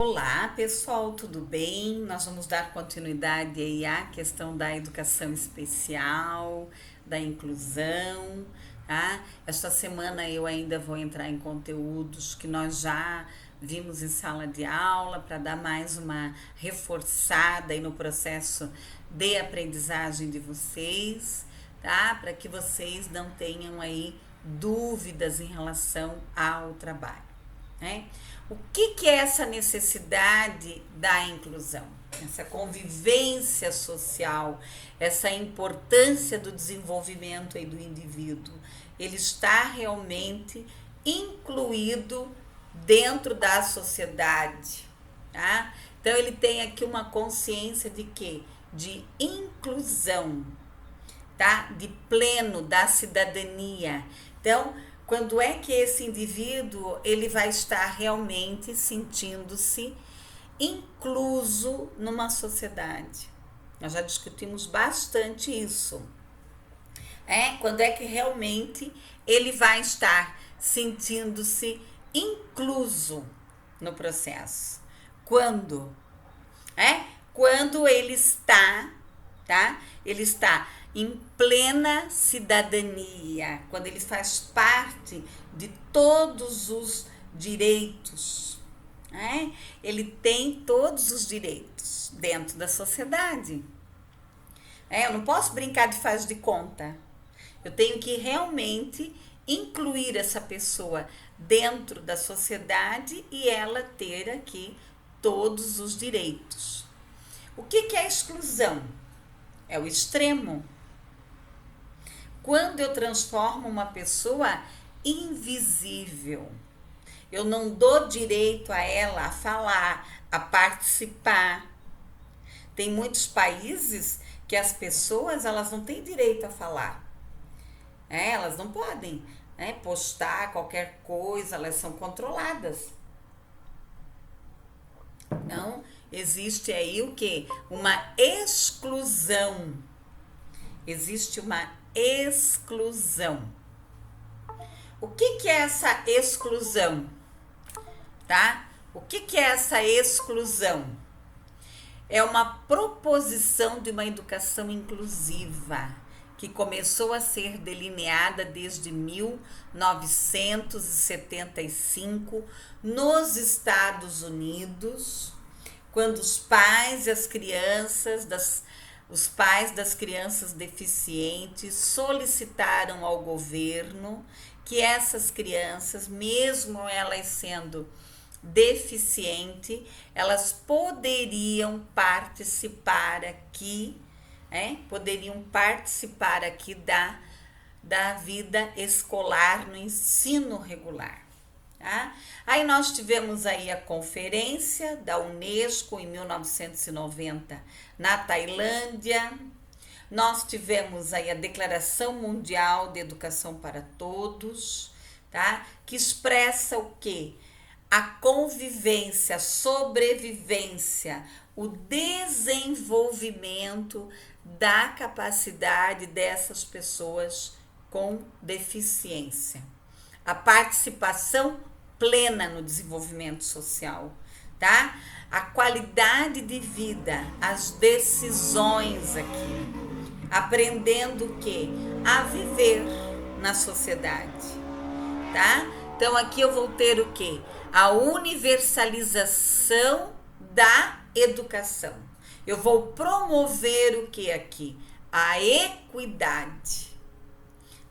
Olá, pessoal, tudo bem? Nós vamos dar continuidade aí à questão da educação especial, da inclusão, tá? Esta semana eu ainda vou entrar em conteúdos que nós já vimos em sala de aula para dar mais uma reforçada aí no processo de aprendizagem de vocês, tá? Para que vocês não tenham aí dúvidas em relação ao trabalho, né? O que é essa necessidade da inclusão? Essa convivência social, essa importância do desenvolvimento aí do indivíduo. Ele está realmente incluído dentro da sociedade, tá? Então ele tem aqui uma consciência de quê? De inclusão, tá? De pleno da cidadania. Então, quando é que esse indivíduo ele vai estar realmente sentindo-se incluso numa sociedade? Nós já discutimos bastante isso. Quando é que realmente ele vai estar sentindo-se incluso no processo? Quando? Quando ele está, tá? Ele está em plena cidadania, quando ele faz parte de todos os direitos, né? Ele tem todos os direitos dentro da sociedade. Eu não posso brincar de faz de conta. Eu tenho que realmente incluir essa pessoa dentro da sociedade e ela ter aqui todos os direitos. O que é a exclusão? É o extremo. Quando eu transformo uma pessoa invisível, eu não dou direito a ela a falar, a participar. Tem muitos países que as pessoas elas não têm direito a falar. Elas não podem postar qualquer coisa, elas são controladas. Então, existe aí o quê? Uma exclusão. Existe uma exclusão. O que é essa exclusão? Tá? O que é essa exclusão? É uma proposição de uma educação inclusiva que começou a ser delineada desde 1975 nos Estados Unidos, quando os pais das crianças deficientes solicitaram ao governo que essas crianças, mesmo elas sendo deficientes, elas poderiam participar aqui, da vida escolar no ensino regular. Tá? Aí nós tivemos aí a conferência da Unesco em 1990 na Tailândia. Nós tivemos aí a Declaração Mundial de Educação para Todos, tá? Que expressa o quê? A convivência, a sobrevivência, o desenvolvimento da capacidade dessas pessoas com deficiência. A participação plena no desenvolvimento social, tá? A qualidade de vida, as decisões aqui, aprendendo o quê? A viver na sociedade, tá? Então aqui eu vou ter o quê? A universalização da educação. Eu vou promover o que aqui? A equidade.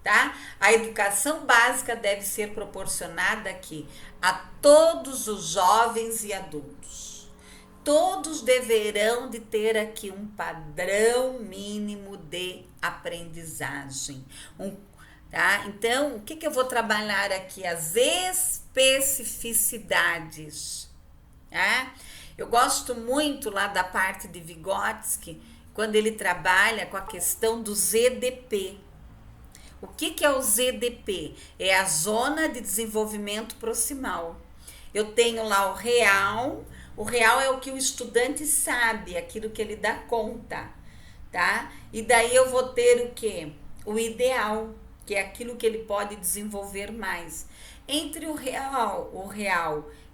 Tá? A educação básica deve ser proporcionada aqui a todos os jovens e adultos. Todos deverão de ter aqui um padrão mínimo de aprendizagem. Tá? Então, o que eu vou trabalhar aqui? As especificidades. Tá? Eu gosto muito lá da parte de Vygotsky, quando ele trabalha com a questão do ZDP. O que é o ZDP? É a Zona de Desenvolvimento Proximal. Eu tenho lá o real é o que o estudante sabe, aquilo que ele dá conta, tá? E daí eu vou ter o quê? O ideal, que é aquilo que ele pode desenvolver mais. Entre o real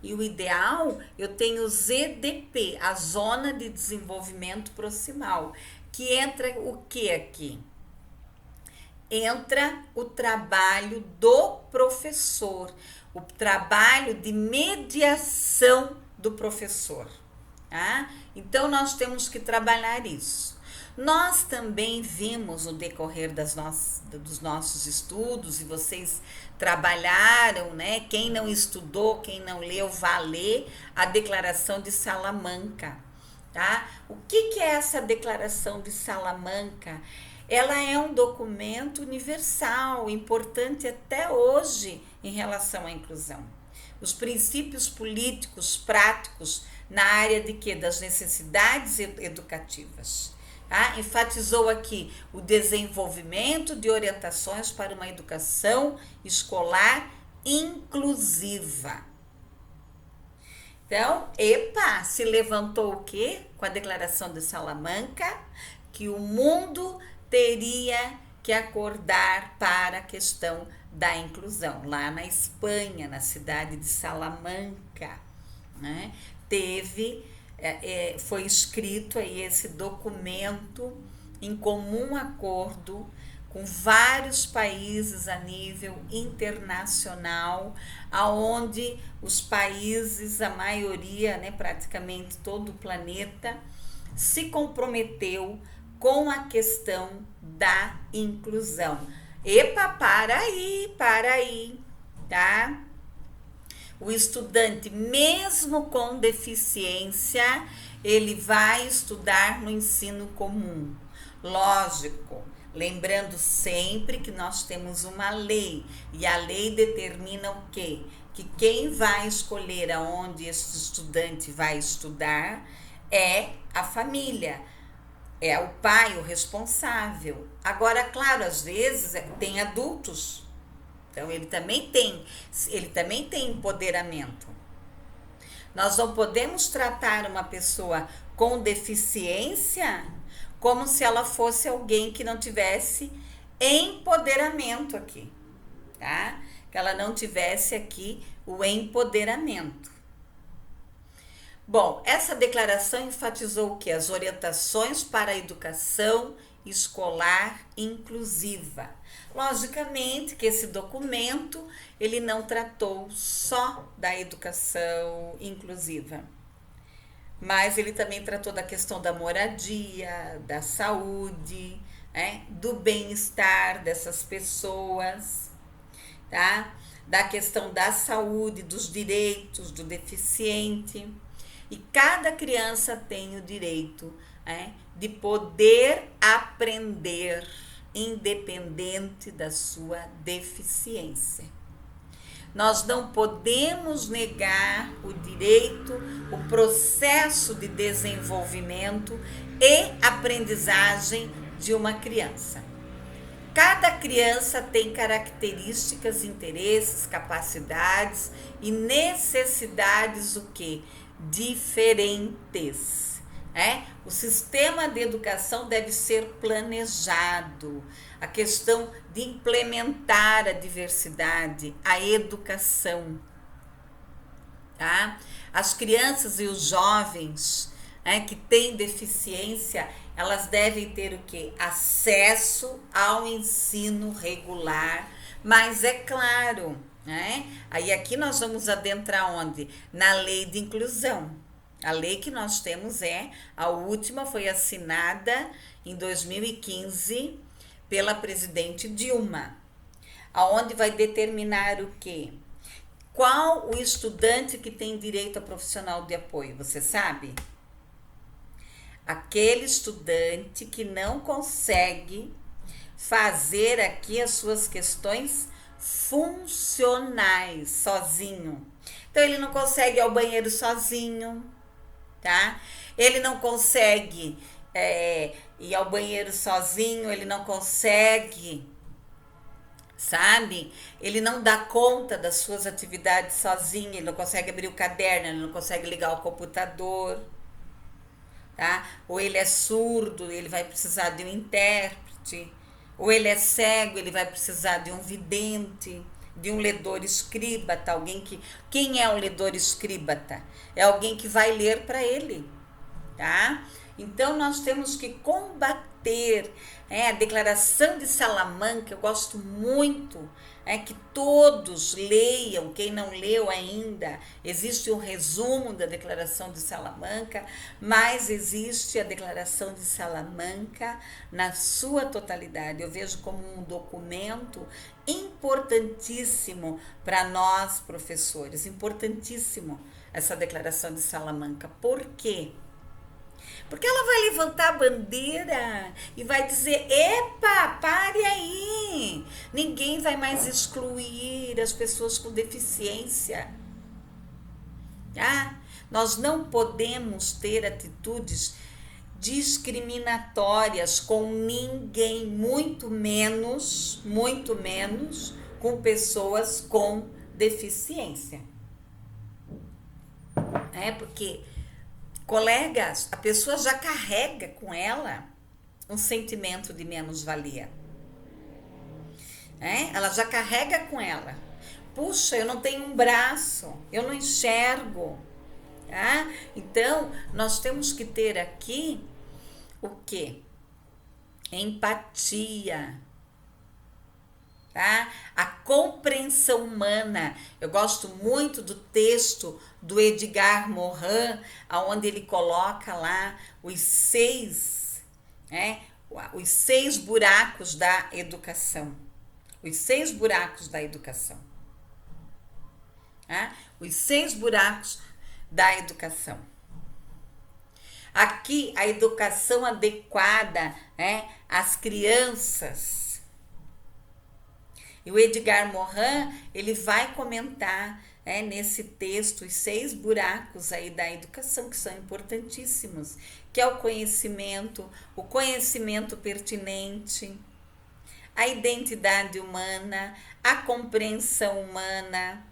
E o ideal, eu tenho ZDP, a Zona de Desenvolvimento Proximal, que entra o que aqui? Entra o trabalho do professor, o trabalho de mediação do professor, tá? Então, nós temos que trabalhar isso. Nós também vimos no decorrer dos nossos estudos, e vocês trabalharam, né? Quem não estudou, quem não leu, vá ler a Declaração de Salamanca, tá? O que é essa Declaração de Salamanca? Ela é um documento universal, importante até hoje em relação à inclusão. Os princípios políticos práticos na área de quê? Das necessidades educativas. Tá? Enfatizou aqui o desenvolvimento de orientações para uma educação escolar inclusiva. Então, se levantou o quê? Com a Declaração de Salamanca, que o mundo teria que acordar para a questão da inclusão. Lá na Espanha, na cidade de Salamanca, né? Foi escrito aí esse documento em comum acordo com vários países a nível internacional, aonde os países, a maioria, né, praticamente todo o planeta, se comprometeu com a questão da inclusão. Para aí, tá? O estudante, mesmo com deficiência, ele vai estudar no ensino comum. Lógico, lembrando sempre que nós temos uma lei, e a lei determina o quê? Que quem vai escolher aonde esse estudante vai estudar é a família. É o pai o responsável. Agora, claro, às vezes tem adultos, então ele também tem empoderamento. Nós não podemos tratar uma pessoa com deficiência como se ela fosse alguém que não tivesse empoderamento aqui, tá? Que ela não tivesse aqui o empoderamento. Bom, essa declaração enfatizou o que? As orientações para a educação escolar inclusiva. Logicamente que esse documento, ele não tratou só da educação inclusiva, mas ele também tratou da questão da moradia, da saúde, né, do bem-estar dessas pessoas, tá? Da questão da saúde, dos direitos do deficiente. E cada criança tem o direito, de poder aprender independente da sua deficiência. Nós não podemos negar o direito, o processo de desenvolvimento e aprendizagem de uma criança. Cada criança tem características, interesses, capacidades e necessidades o quê? Diferentes. O sistema de educação deve ser planejado. A questão de implementar a diversidade, a educação. Tá? As crianças e os jovens que têm deficiência, elas devem ter o quê? Acesso ao ensino regular, mas é claro, aí aqui nós vamos adentrar onde? Na lei de inclusão. A lei que nós temos a última foi assinada em 2015 pela presidente Dilma, aonde vai determinar o quê? Qual o estudante que tem direito a profissional de apoio, você sabe? Aquele estudante que não consegue fazer aqui as suas questões funcionais sozinho. Então, ele não consegue ir ao banheiro sozinho, tá? Ele não consegue ir ao banheiro sozinho, ele não consegue, sabe? Ele não dá conta das suas atividades sozinho, ele não consegue abrir o caderno, ele não consegue ligar o computador, tá? Ou ele é surdo, ele vai precisar de um intérprete, ou ele é cego, ele vai precisar de um vidente, de um ledor escríbata, alguém que... Quem é um ledor escríbata? É alguém que vai ler para ele, tá? Então, nós temos que combater a Declaração de Salamanca. Eu gosto muito que todos leiam, quem não leu ainda. Existe um resumo da Declaração de Salamanca, mas existe a Declaração de Salamanca na sua totalidade. Eu vejo como um documento importantíssimo para nós, professores, importantíssimo essa Declaração de Salamanca. Por quê? Porque ela vai levantar a bandeira e vai dizer: epa, pare aí, ninguém vai mais excluir as pessoas com deficiência. Nós não podemos ter atitudes discriminatórias com ninguém, muito menos com pessoas com deficiência. Porque, colegas, a pessoa já carrega com ela um sentimento de menos-valia. Ela já carrega com ela. Puxa, eu não tenho um braço, eu não enxergo. Então, nós temos que ter aqui o quê? Empatia. A compreensão humana. Eu gosto muito do texto do Edgar Morin, onde ele coloca lá os 6 buracos da educação. Os 6 buracos da educação. Os 6 buracos da educação. Aqui, a educação adequada às crianças. E o Edgar Morin, ele vai comentar nesse texto os 6 buracos aí da educação, que são importantíssimos, que é o conhecimento pertinente, a identidade humana, a compreensão humana,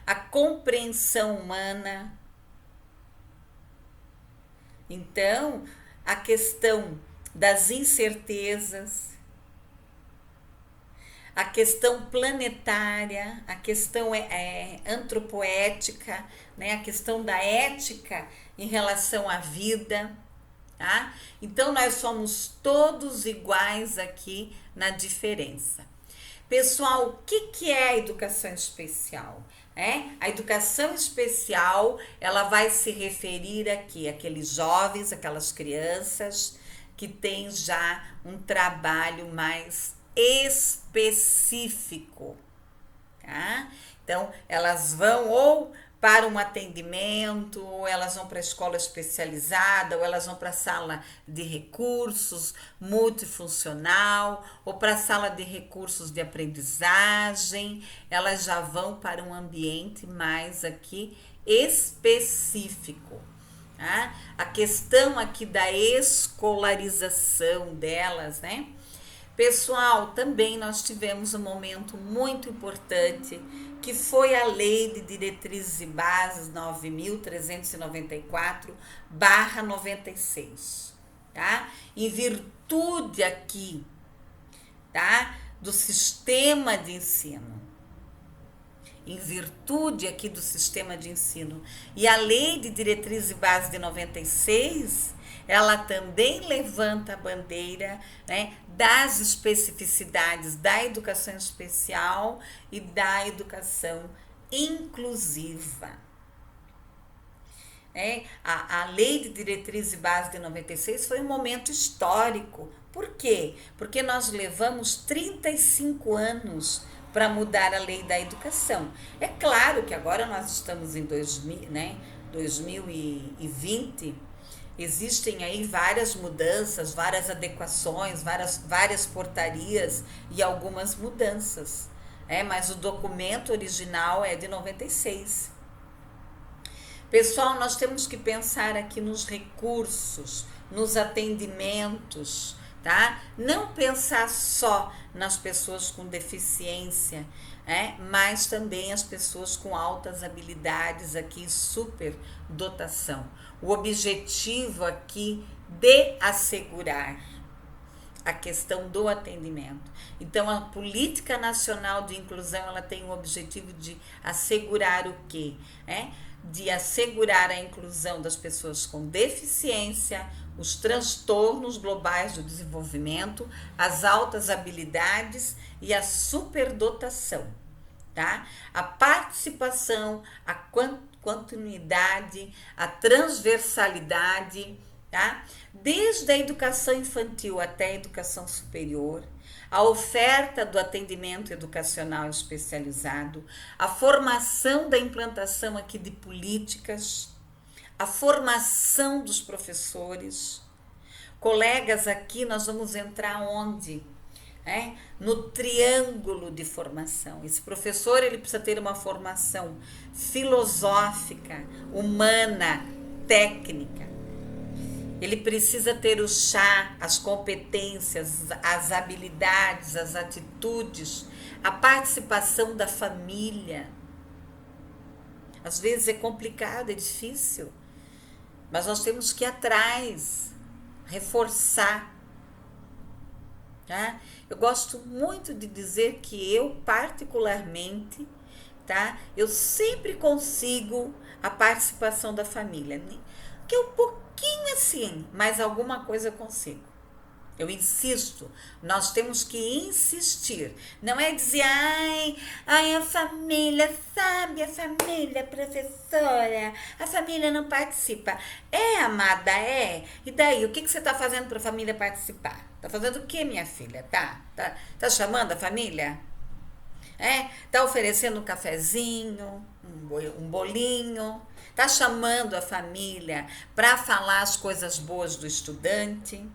a compreensão humana. Então, a questão das incertezas, a questão planetária, a questão antropoética, a questão da ética em relação à vida. Então, nós somos todos iguais aqui na diferença. Pessoal, o que é a educação especial? A educação especial, ela vai se referir aqui àqueles jovens, aquelas crianças que têm já um trabalho mais específico. Então, elas vão ou para um atendimento, ou elas vão para a escola especializada, ou elas vão para a sala de recursos multifuncional, ou para a sala de recursos de aprendizagem. Elas já vão para um ambiente mais aqui específico. A questão aqui da escolarização delas, Pessoal, também nós tivemos um momento muito importante, que foi a Lei de Diretrizes e Bases 9.394/96, Em virtude aqui, do sistema de ensino. E a Lei de Diretrizes e Bases de 96, ela também levanta a bandeira das especificidades da educação especial e da educação inclusiva. A Lei de Diretrizes e Bases de 96 foi um momento histórico. Por quê? Porque nós levamos 35 anos para mudar a lei da educação. É claro que agora nós estamos em 2020, existem aí várias mudanças, várias adequações, várias portarias e algumas mudanças. Mas o documento original é de 96. Pessoal, nós temos que pensar aqui nos recursos, nos atendimentos, Não pensar só nas pessoas com deficiência, mas também as pessoas com altas habilidades aqui, superdotação. O objetivo aqui de assegurar a questão do atendimento. Então, a Política Nacional de Inclusão, ela tem o objetivo de assegurar o quê? De assegurar a inclusão das pessoas com deficiência, os transtornos globais do desenvolvimento, as altas habilidades e a superdotação, tá? A participação, a continuidade, a transversalidade, tá? Desde a educação infantil até a educação superior, a oferta do atendimento educacional especializado, a formação da implantação aqui de políticas, a formação dos professores. Colegas, aqui nós vamos entrar onde? No triângulo de formação. Esse professor, ele precisa ter uma formação filosófica, humana, técnica. Ele precisa ter o chá, as competências, as habilidades, as atitudes, a participação da família. Às vezes é complicado, é difícil, mas nós temos que ir atrás, reforçar. Tá? Eu gosto muito de dizer que eu, particularmente, tá? Eu sempre consigo a participação da família, que é um pouquinho assim, mas alguma coisa eu consigo. Eu insisto, nós temos que insistir. Não é dizer, ai, a família, sabe, a família, professora, a família não participa. É, amada, é. E daí, o que você está fazendo para a família participar? Está fazendo o que, minha filha? Tá chamando a família? Tá oferecendo um cafezinho, um bolinho? Tá chamando a família para falar as coisas boas do estudante?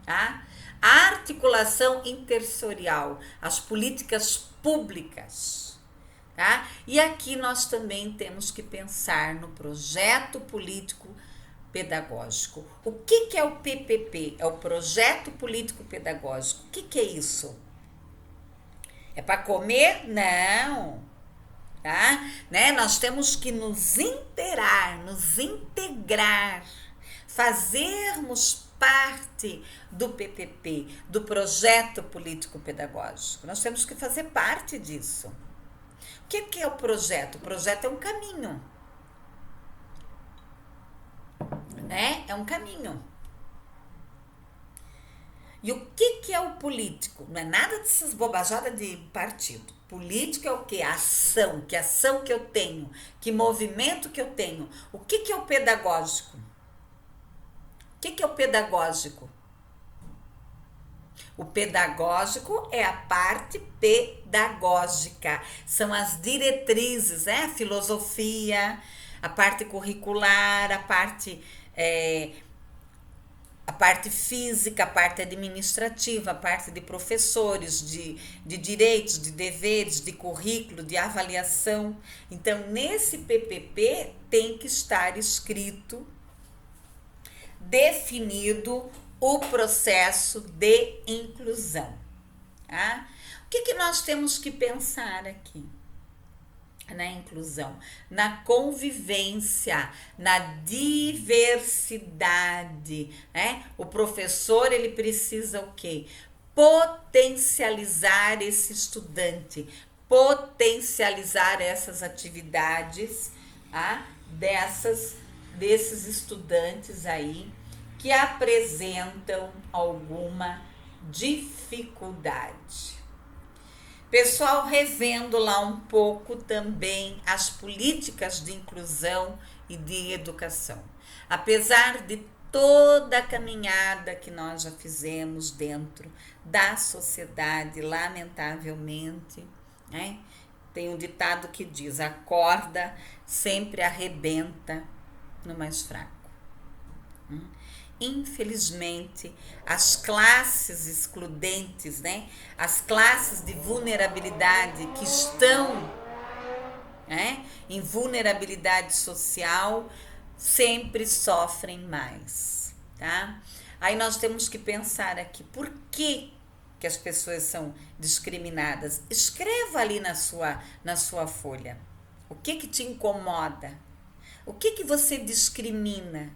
Tá? A articulação interserial, as políticas públicas. Tá? E aqui nós também temos que pensar no projeto político pedagógico. O que é o PPP? É o projeto político pedagógico. O que é isso? É para comer? Não. Tá? Nós temos que nos inteirar, nos integrar, fazermos parte do PPP, do projeto político pedagógico. Nós temos que fazer parte disso. O que é o projeto? O projeto é um caminho. É um caminho. E o que é o político? Não é nada dessas bobajadas de partido. Político é o quê? A ação. Que ação que eu tenho? Que movimento que eu tenho? O que é o pedagógico? O que é o pedagógico? O pedagógico é a parte pedagógica. São as diretrizes, a filosofia, a parte curricular, a parte física, a parte administrativa, a parte de professores, de direitos, de deveres, de currículo, de avaliação. Então, nesse PPP tem que estar escrito, definido o processo de inclusão. Tá? O que nós temos que pensar aqui na inclusão? Na convivência, na diversidade. O professor, ele precisa o quê? Potencializar esse estudante, potencializar essas atividades, desses estudantes aí que apresentam alguma dificuldade. Pessoal, revendo lá um pouco também as políticas de inclusão e de educação. Apesar de toda a caminhada que nós já fizemos dentro da sociedade, lamentavelmente, tem um ditado que diz: a corda sempre arrebenta no mais fraco. Infelizmente, as classes excludentes, as classes de vulnerabilidade que estão em vulnerabilidade social, sempre sofrem mais, tá? Aí nós temos que pensar aqui, por que as pessoas são discriminadas? Escreva ali na sua folha. O que te incomoda? O que você discrimina?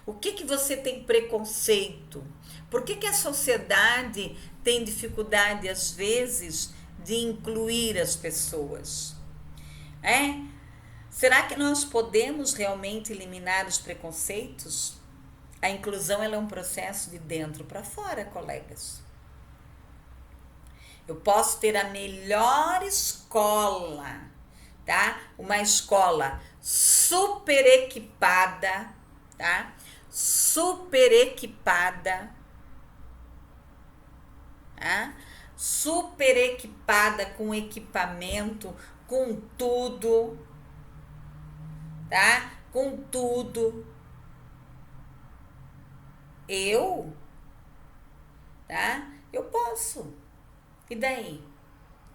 O que você tem preconceito? Por que a sociedade tem dificuldade, às vezes, de incluir as pessoas? Será que nós podemos realmente eliminar os preconceitos? A inclusão ela é um processo de dentro para fora, colegas. Eu posso ter a melhor escola, tá? Uma escola super equipada, tá? Super equipada, tá? Super equipada com equipamento, com tudo, tá? Com tudo. Tá? Eu posso. E daí?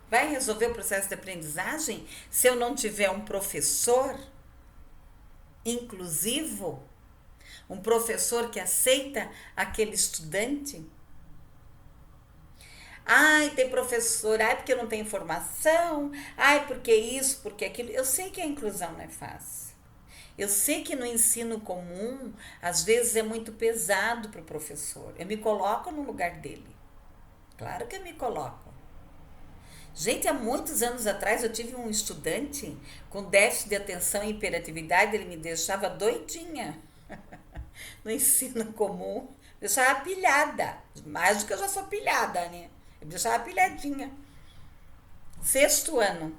Vai resolver o processo de aprendizagem se eu não tiver um professor inclusivo? Um professor que aceita aquele estudante? Ai, tem professor, ai, porque eu não tenho formação, ai, porque isso, porque aquilo. Eu sei que a inclusão não é fácil. Eu sei que no ensino comum, às vezes é muito pesado para o professor. Eu me coloco no lugar dele. Claro que eu me coloco. Gente, há muitos anos atrás eu tive um estudante com déficit de atenção e hiperatividade, ele me deixava doidinha no ensino comum, deixava pilhada, mais do que eu já sou pilhada, né? Eu deixava pilhadinha. 6º ano.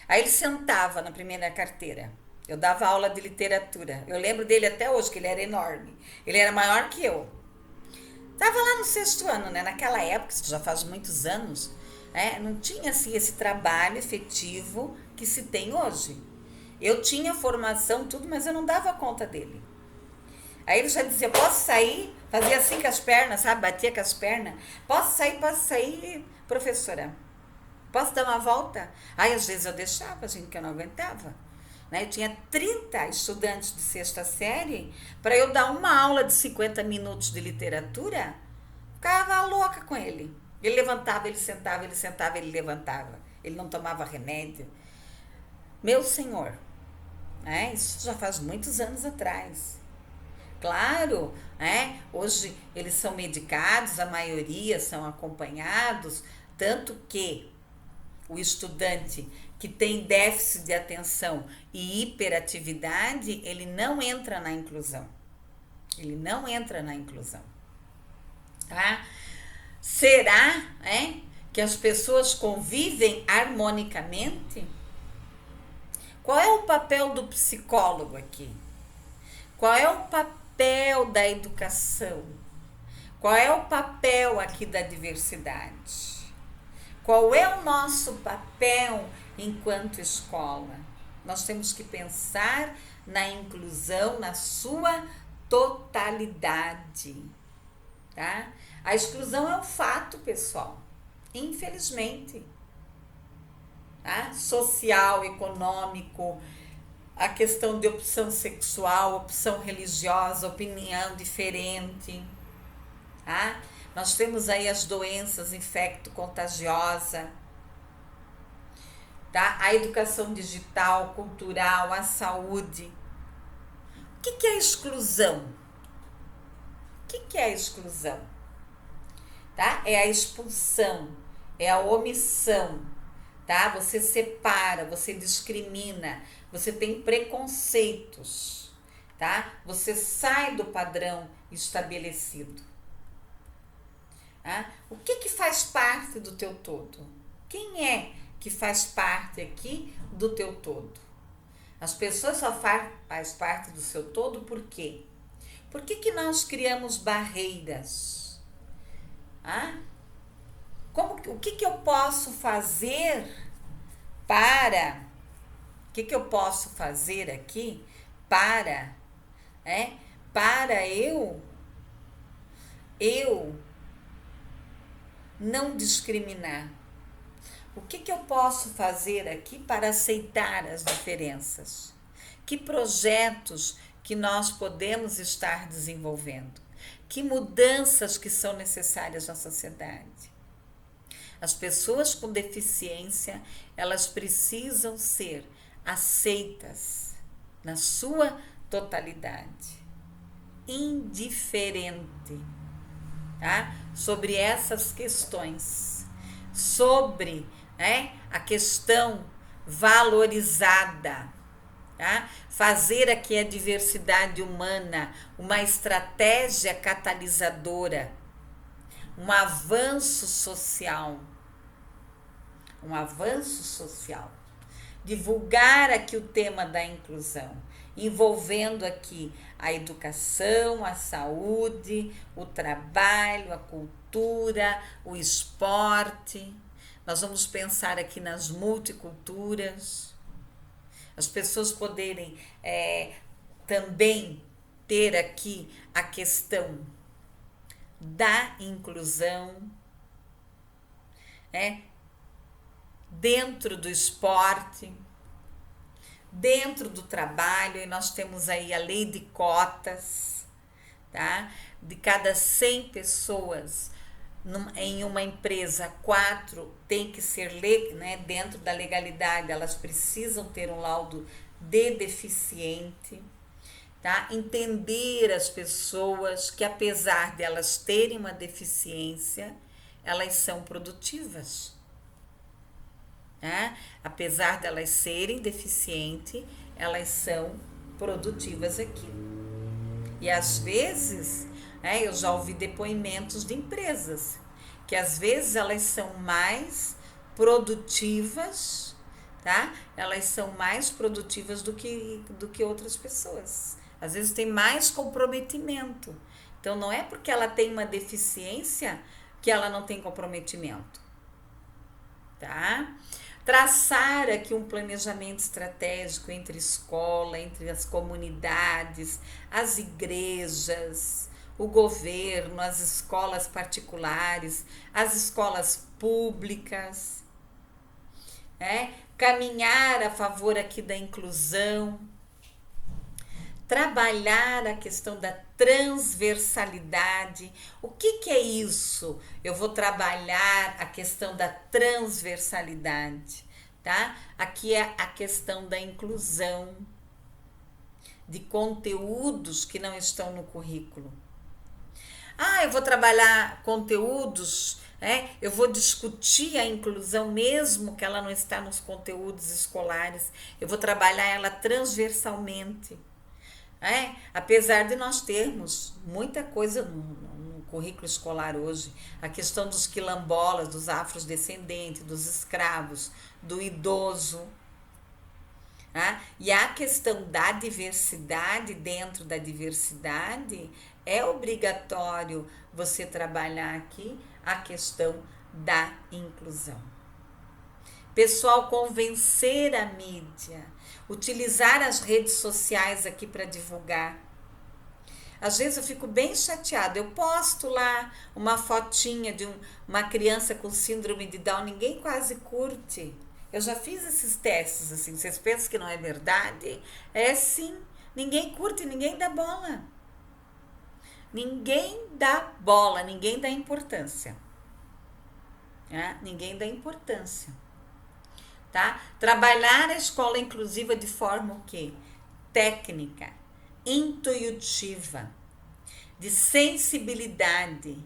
Aí ele sentava na primeira carteira. Eu dava aula de literatura. Eu lembro dele até hoje, que ele era enorme. Ele era maior que eu. Tava lá no 6º ano, né? Naquela época, isso já faz muitos anos, não tinha assim esse trabalho efetivo que se tem hoje. Eu tinha formação, tudo, mas eu não dava conta dele. Aí ele já dizia, posso sair? Fazia assim com as pernas, sabe? Batia com as pernas. Posso sair, professora? Posso dar uma volta? Aí às vezes eu deixava, gente, que eu não aguentava. Eu tinha 30 estudantes de 6ª série, para eu dar uma aula de 50 minutos de literatura, ficava louca com ele. Ele levantava, ele sentava, ele sentava, ele levantava. Ele não tomava remédio. Meu senhor, isso já faz muitos anos atrás. Claro, hoje eles são medicados, a maioria são acompanhados, tanto que o estudante que tem déficit de atenção e hiperatividade, ele não entra na inclusão. Ele não entra na inclusão. Tá? Será, que as pessoas convivem harmonicamente? Qual é o papel do psicólogo aqui? Qual é o papel da educação? Qual é o papel aqui da diversidade? Qual é o nosso papel enquanto escola? Nós temos que pensar na inclusão na sua totalidade, tá? A exclusão é um fato, pessoal, infelizmente, tá? Social, econômico, a questão de opção sexual, opção religiosa, opinião diferente, tá? Nós temos aí as doenças infecto-contagiosa, tá? A educação digital, cultural, a saúde. O que é a exclusão? O que é a exclusão? Tá? É a expulsão, é a omissão, tá? Você separa, você discrimina, você tem preconceitos, tá? Você sai do padrão estabelecido. O que faz parte do teu todo? Quem é que faz parte aqui do teu todo? As pessoas só faz parte do seu todo por quê? Por que nós criamos barreiras? O que eu posso fazer para... O que eu posso fazer aqui para... para eu não discriminar? O que eu posso fazer aqui para aceitar as diferenças? Que projetos que nós podemos estar desenvolvendo? Que mudanças que são necessárias na sociedade? As pessoas com deficiência, elas precisam ser aceitas na sua totalidade. indiferente, tá? Sobre essas questões, sobre, né, a questão valorizada, tá? Fazer aqui a diversidade humana uma estratégia catalisadora, um avanço social, um avanço social. Divulgar aqui o tema da inclusão, envolvendo aqui a educação, a saúde, o trabalho, a cultura, o esporte. Nós vamos pensar aqui nas multiculturas, as pessoas poderem também ter aqui a questão da inclusão, dentro do esporte, dentro do trabalho, e nós temos aí a lei de cotas, tá? De cada 100 pessoas em uma empresa, 4 tem que ser, né, dentro da legalidade, elas precisam ter um laudo de deficiente, tá? Entender as pessoas que, apesar de elas terem uma deficiência, elas são produtivas. Apesar de elas serem deficientes, elas são produtivas aqui. E às vezes, eu já ouvi depoimentos de empresas, que às vezes elas são mais produtivas, tá? Elas são mais produtivas do que outras pessoas. Às vezes tem mais comprometimento. Então não é porque ela tem uma deficiência que ela não tem comprometimento, tá? Traçar aqui um planejamento estratégico entre escola, entre as comunidades, as igrejas, o governo, as escolas particulares, as escolas públicas, caminhar a favor aqui da inclusão, trabalhar a questão da transversalidade. O que é isso? Eu vou trabalhar a questão da transversalidade, tá? Aqui é a questão da inclusão de conteúdos que não estão no currículo. Eu vou trabalhar conteúdos, eu vou discutir a inclusão mesmo que ela não está nos conteúdos escolares. Eu vou trabalhar ela transversalmente. Apesar de nós termos muita coisa no currículo escolar hoje, a questão dos quilombolas, dos afrodescendentes, dos escravos, do idoso, e a questão da diversidade, dentro da diversidade, é obrigatório você trabalhar aqui a questão da inclusão. Pessoal, convencer a mídia, utilizar as redes sociais aqui para divulgar. Às vezes eu fico bem chateada, eu posto lá uma fotinha de uma criança com síndrome de Down, ninguém quase curte. Eu já fiz esses testes, assim, vocês pensam que não é verdade? É sim, ninguém curte, ninguém dá bola. Ninguém dá bola, ninguém dá importância. Ninguém dá importância. Tá? Trabalhar a escola inclusiva de forma o quê? Técnica, intuitiva, de sensibilidade,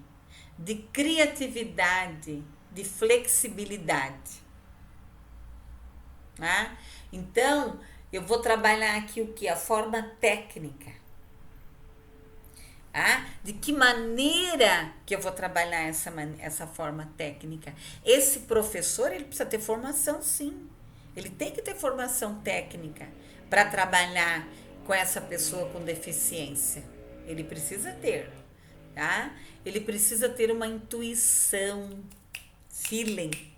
de criatividade, de flexibilidade. Então, eu vou trabalhar aqui o que? A forma técnica. De que maneira que eu vou trabalhar essa forma técnica? Esse professor, ele precisa ter formação, sim. Ele tem que ter formação técnica para trabalhar com essa pessoa com deficiência. Ele precisa ter, tá? Ele precisa ter uma intuição, feeling.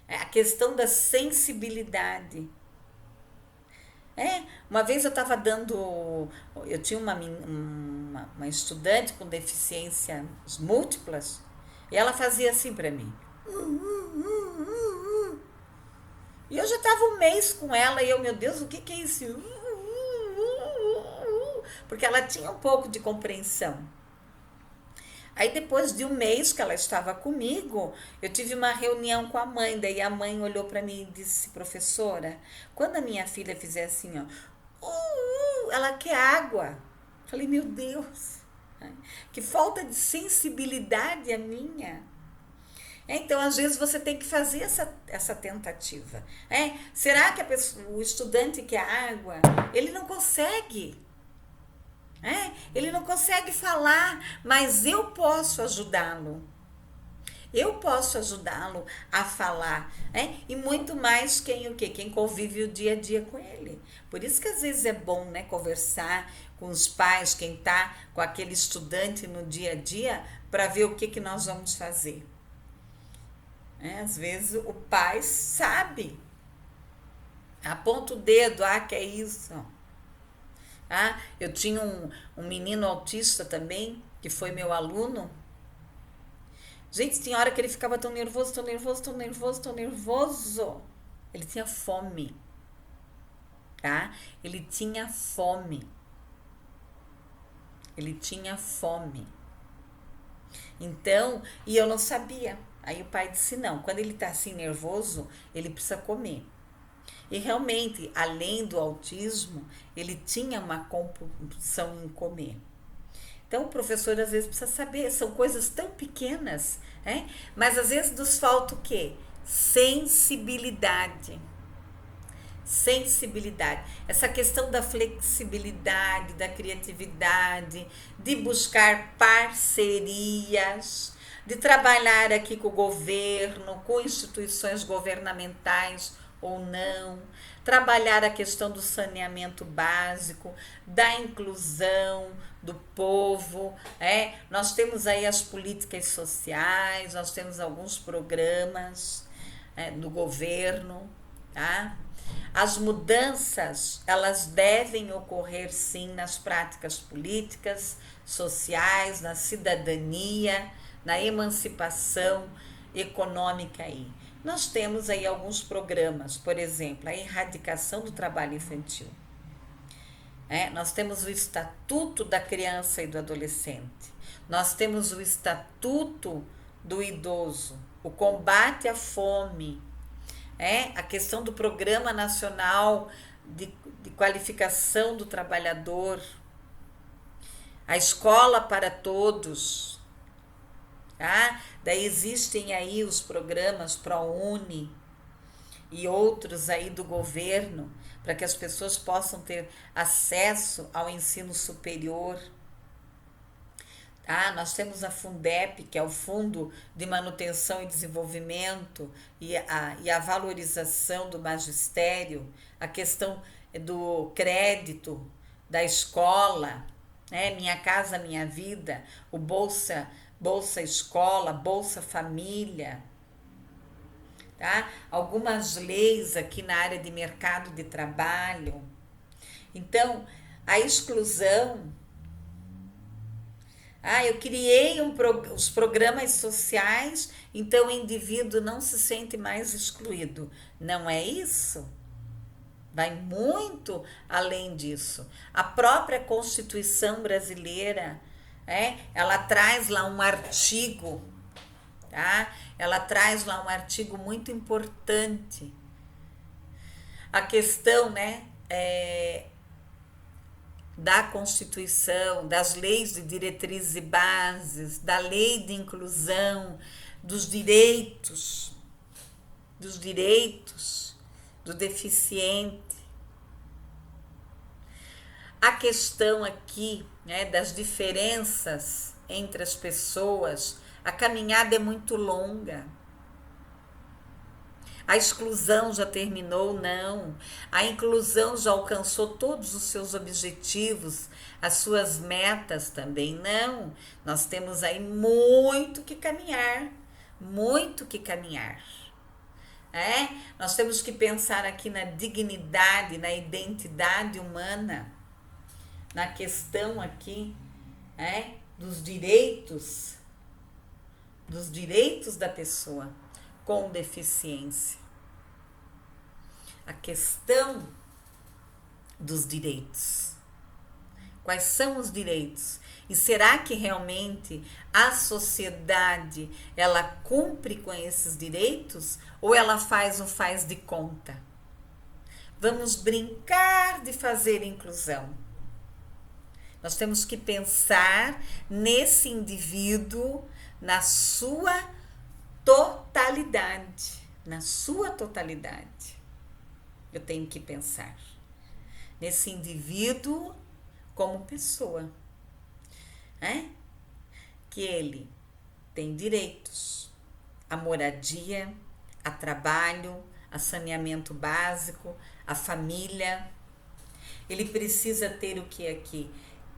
A questão da sensibilidade. Uma vez eu estava eu tinha uma estudante com deficiências múltiplas, e ela fazia assim para mim. E eu já estava um mês com ela, e eu, meu Deus, o que é isso? Porque ela tinha um pouco de compreensão. Aí depois de um mês que ela estava comigo, eu tive uma reunião com a mãe, daí a mãe olhou para mim e disse, professora, quando a minha filha fizer assim, ela quer água. Falei, meu Deus, que falta de sensibilidade a minha. Então, às vezes, você tem que fazer essa tentativa. Será que o estudante que é água, ele não consegue? Ele não consegue falar, mas eu posso ajudá-lo. Eu posso ajudá-lo a falar, E muito mais quem convive o dia a dia com ele. Por isso que às vezes é bom, conversar com os pais, quem está com aquele estudante no dia a dia, para ver o que nós vamos fazer. Às vezes o pai sabe, aponta o dedo, que é isso. Eu tinha um menino autista também, que foi meu aluno. Gente, tinha hora que ele ficava tão nervoso, tão nervoso, tão nervoso, tão nervoso. Ele tinha fome, tá? Ele tinha fome. Ele tinha fome. Então, e eu não sabia. Aí o pai disse, não, quando ele tá assim nervoso, ele precisa comer. E realmente, além do autismo, ele tinha uma compulsão em comer. Então, o professor às vezes precisa saber, são coisas tão pequenas, mas às vezes nos falta o quê? Sensibilidade. Sensibilidade. Essa questão da flexibilidade, da criatividade, de buscar parcerias, de trabalhar aqui com o governo, com instituições governamentais ou não, trabalhar a questão do saneamento básico, da inclusão do povo, Nós temos aí as políticas sociais, nós temos alguns programas do governo, tá? As mudanças, elas devem ocorrer sim nas práticas políticas, sociais, na cidadania, na emancipação econômica aí. Nós temos aí alguns programas, por exemplo, a erradicação do trabalho infantil. Nós temos o Estatuto da Criança e do Adolescente. Nós temos o Estatuto do Idoso, o combate à fome, a questão do Programa Nacional de Qualificação do Trabalhador, a Escola para Todos, tá? Daí existem aí os programas ProUni e outros aí do governo para que as pessoas possam ter acesso ao ensino superior. Nós temos a Fundep, que é o Fundo de Manutenção e Desenvolvimento e a valorização do magistério, a questão do crédito da escola, Minha Casa Minha Vida, o Bolsa Escola, Bolsa Família, tá? Algumas leis aqui na área de mercado de trabalho. Então, a exclusão... eu criei os programas sociais, então o indivíduo não se sente mais excluído. Não é isso? Vai muito além disso. A própria Constituição brasileira, ela traz lá um artigo, tá? Ela traz lá um artigo muito importante. A questão, da Constituição, das leis de diretrizes e bases, da lei de inclusão, dos direitos do deficiente. A questão aqui, das diferenças entre as pessoas, a caminhada é muito longa. A exclusão já terminou? Não. A inclusão já alcançou todos os seus objetivos, as suas metas também? Não. Nós temos aí muito que caminhar, muito que caminhar. Nós temos que pensar aqui na dignidade, na identidade humana, na questão aqui, dos direitos da pessoa com deficiência. A questão dos direitos. Quais são os direitos? E será que realmente a sociedade, ela cumpre com esses direitos ou ela faz um faz de conta? Vamos brincar de fazer inclusão. Nós temos que pensar nesse indivíduo na sua totalidade. Na sua totalidade. Eu tenho que pensar nesse indivíduo como pessoa. Que ele tem direitos à moradia, a trabalho, a saneamento básico, a família. Ele precisa ter o que aqui?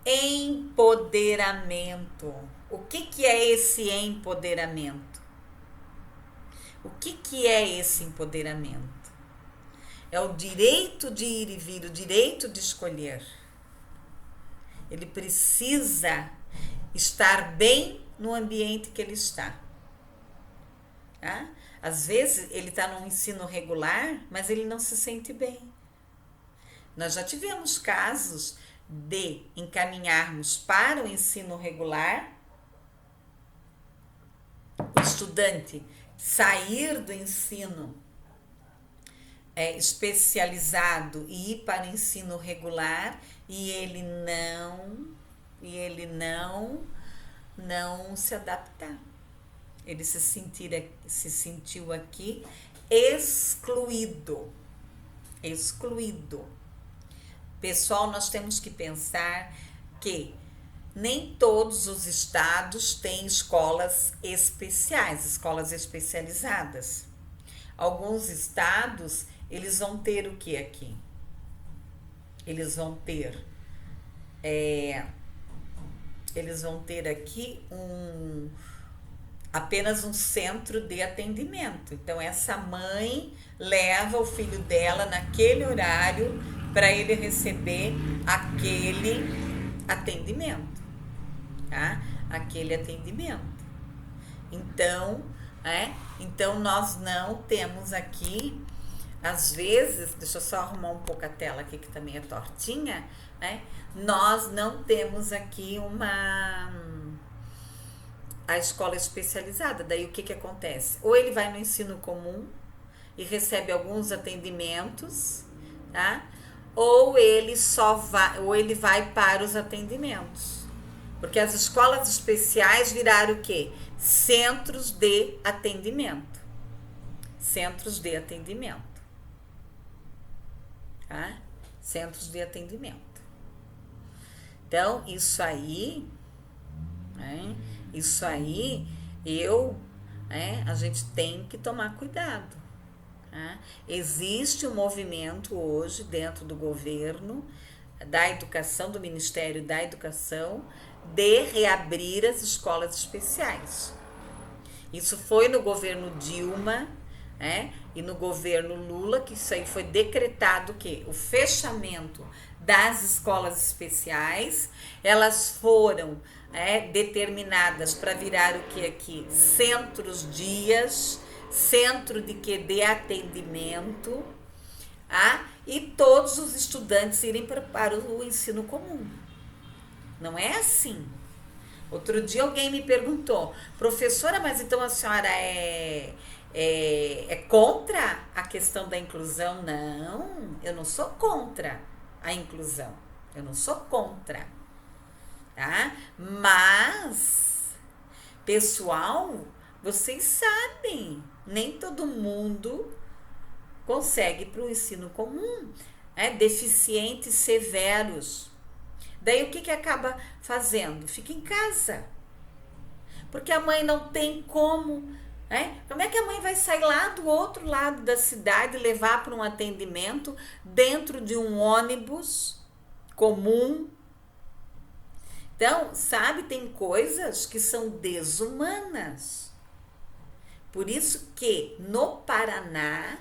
Empoderamento. O que é esse empoderamento? O que é esse empoderamento? É o direito de ir e vir, o direito de escolher. Ele precisa estar bem no ambiente que ele está. Tá? Às vezes ele está num ensino regular, mas ele não se sente bem. Nós já tivemos casos de encaminharmos para o ensino regular, o estudante sair do ensino especializado e ir para o ensino regular e ele não se adaptar. Ele se sentiu aqui excluído. Pessoal, nós temos que pensar que nem todos os estados têm escolas especiais, escolas especializadas. Alguns estados, eles vão ter o que aqui? Eles vão ter aqui apenas um centro de atendimento. Então, essa mãe leva o filho dela naquele horário para ele receber aquele atendimento, tá? Aquele atendimento. Então, nós não temos aqui, às vezes, deixa eu só arrumar um pouco a tela aqui que também é tortinha, nós não temos aqui a escola especializada. Daí o que acontece? Ou ele vai no ensino comum e recebe alguns atendimentos, tá? Ou ele vai para os atendimentos. Porque as escolas especiais viraram o quê? Centros de atendimento. Centros de atendimento. Tá? Centros de atendimento. Então, isso aí, a gente tem que tomar cuidado. Tá? Existe um movimento hoje dentro do governo, da educação, do Ministério da Educação, de reabrir as escolas especiais. Isso foi no governo Dilma, e no governo Lula, que isso aí foi decretado o fechamento das escolas especiais. Elas foram determinadas para virar o que aqui? Centros dias, centro de atendimento, e todos os estudantes irem para o ensino comum. Não é assim. Outro dia alguém me perguntou, professora, mas então a senhora é contra a questão da inclusão? Não, eu não sou contra a inclusão. Eu não sou contra. Tá? Mas, pessoal, vocês sabem, nem todo mundo consegue para o ensino comum. Deficientes severos. Daí o que acaba fazendo? Fica em casa. Porque a mãe não tem como. Como é que a mãe vai sair lá do outro lado da cidade e levar para um atendimento dentro de um ônibus comum? Então, sabe, tem coisas que são desumanas. Por isso que no Paraná,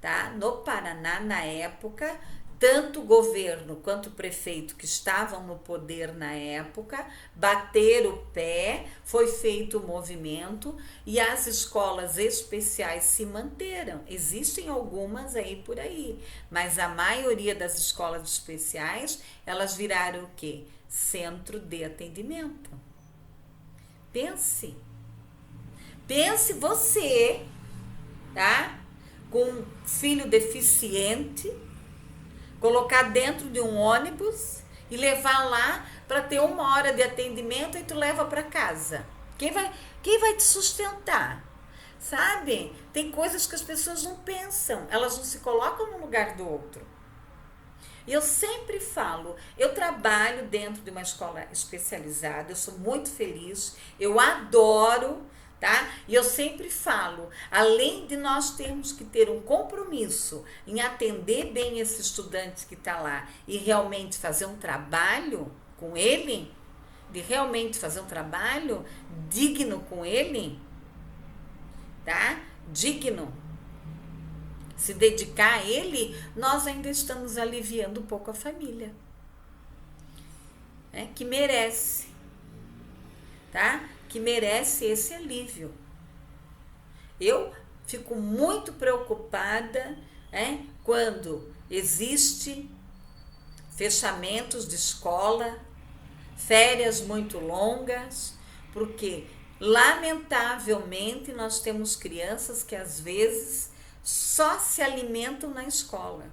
tá? No Paraná, na época, tanto o governo quanto o prefeito que estavam no poder na época bateram o pé, foi feito o movimento e as escolas especiais se manteram. Existem algumas aí por aí, mas a maioria das escolas especiais, elas viraram o quê? Centro de atendimento. Pense você, tá? Com um filho deficiente, colocar dentro de um ônibus e levar lá para ter 1 hora de atendimento e tu leva para casa? Quem vai te sustentar? Sabe? Tem coisas que as pessoas não pensam, elas não se colocam no lugar do outro. E eu sempre falo, eu trabalho dentro de uma escola especializada, eu sou muito feliz, eu adoro, tá? E eu sempre falo, além de nós termos que ter um compromisso em atender bem esse estudante que está lá e realmente fazer um trabalho com ele, de realmente fazer um trabalho digno com ele, tá? Digno. Se dedicar a ele, nós ainda estamos aliviando um pouco a família, né? Que merece, tá? Que merece esse alívio. Eu fico muito preocupada, né, quando existe fechamentos de escola, férias muito longas, porque lamentavelmente nós temos crianças que às vezes só se alimentam na escola,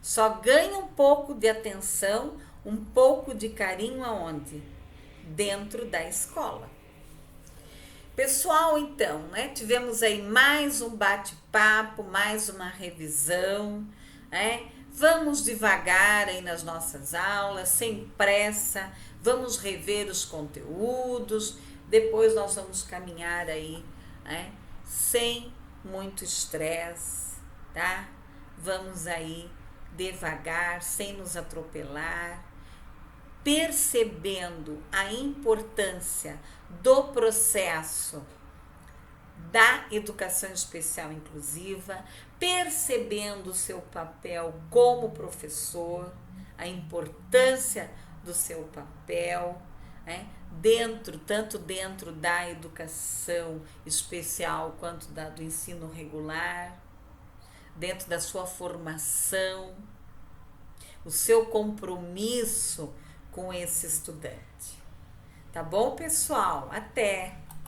só ganham um pouco de atenção, um pouco de carinho aonde? Dentro da escola. Pessoal, então, né, tivemos aí mais um bate-papo, mais uma revisão, né? Vamos devagar aí nas nossas aulas, sem pressa, vamos rever os conteúdos, depois nós vamos caminhar aí, né, sem muito estresse, tá? Vamos aí devagar, sem nos atropelar, percebendo a importância do processo da educação especial inclusiva, percebendo o seu papel como professor, a importância do seu papel, né? Tanto dentro da educação especial quanto do ensino regular, dentro da sua formação, o seu compromisso com esse estudante. Tá bom, pessoal? Até!